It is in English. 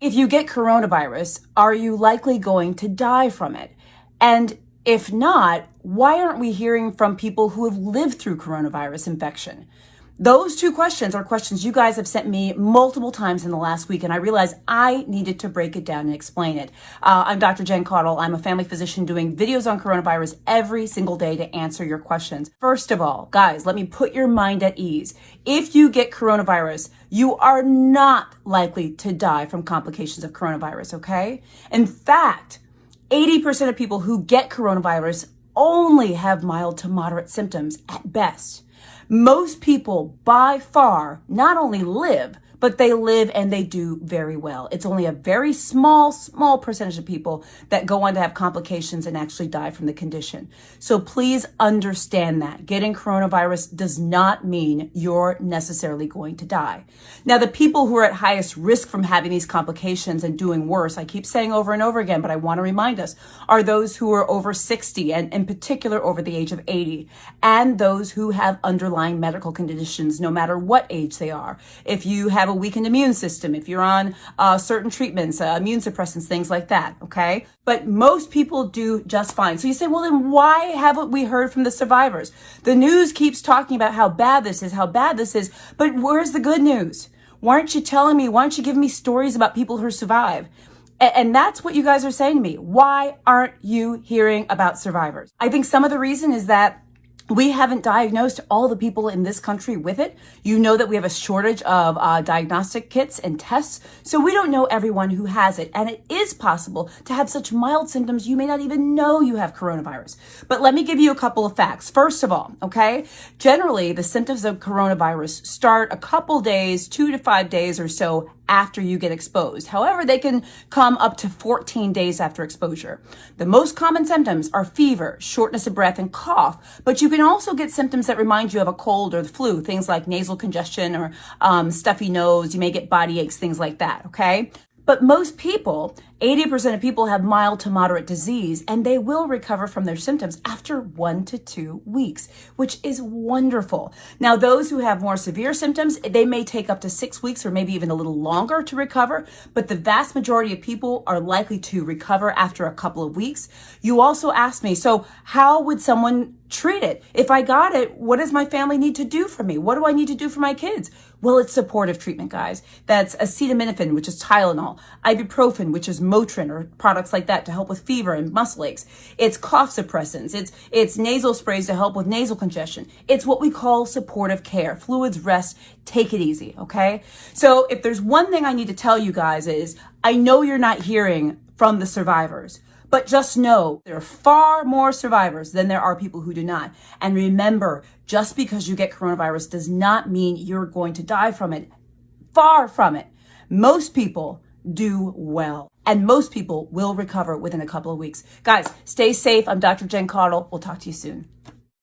If you get coronavirus, are you likely going to die from it? And if not, why aren't we hearing from people who have lived through coronavirus infection? Those two questions are questions you guys have sent me multiple times in the last week, and I realized I needed to break it down and explain it. I'm Dr. Jen Caudle. I'm a family physician doing videos on coronavirus every single day to answer your questions. First of all, guys, let me put your mind at ease. If you get coronavirus, you are not likely to die from complications of coronavirus, okay? In fact, 80% of people who get coronavirus only have mild to moderate symptoms at best. Most people by far not only live, but they live and they do very well. It's only a very small percentage of people that go on to have complications and actually die from the condition. So please understand that getting coronavirus does not mean you're necessarily going to die. Now, the people who are at highest risk from having these complications and doing worse, I keep saying over and over again, but I want to remind us, are those who are over 60 and in particular over the age of 80, and those who have underlying medical conditions, no matter what age they are. If you have a weakened immune system, if you're on certain treatments, immune suppressants, things like that, okay? But most people do just fine. So you say, well, then why haven't we heard from the survivors? The news keeps talking about how bad this is, but where's the good news? Why aren't you telling me, why aren't you giving me stories about people who survive? And that's what you guys are saying to me. Why aren't you hearing about survivors? I think some of the reason is that we haven't diagnosed all the people in this country with it. You know that we have a shortage of diagnostic kits and tests, so we don't know everyone who has it. And it is possible to have such mild symptoms you may not even know you have coronavirus. But let me give you a couple of facts. First of all, okay, generally the symptoms of coronavirus start a couple days, 2 to 5 days or so after you get exposed. However, they can come up to 14 days after exposure. The most common symptoms are fever, shortness of breath, and cough, but you can also get symptoms that remind you of a cold or the flu, things like nasal congestion or stuffy nose. You may get body aches, things like that, okay? But most people, 80% of people have mild to moderate disease, and they will recover from their symptoms after 1 to 2 weeks, which is wonderful. Now, those who have more severe symptoms, they may take up to 6 weeks or maybe even a little longer to recover, but the vast majority of people are likely to recover after a couple of weeks. You also asked me, so how would someone treat it? If I got it, what does my family need to do for me? What do I need to do for my kids? Well, it's supportive treatment, guys. That's acetaminophen, which is Tylenol, ibuprofen, which is Motrin, or products like that to help with fever and muscle aches. It's cough suppressants. It's nasal sprays to help with nasal congestion. It's what we call supportive care. Fluids, rest, take it easy, okay? So if there's one thing I need to tell you guys is, I know you're not hearing from the survivors, but just know there are far more survivors than there are people who do not. And remember, just because you get coronavirus does not mean you're going to die from it. Far from it. Most people do well, and most people will recover within a couple of weeks. Guys, stay safe. I'm Dr. Jen Caudle. We'll talk to you soon.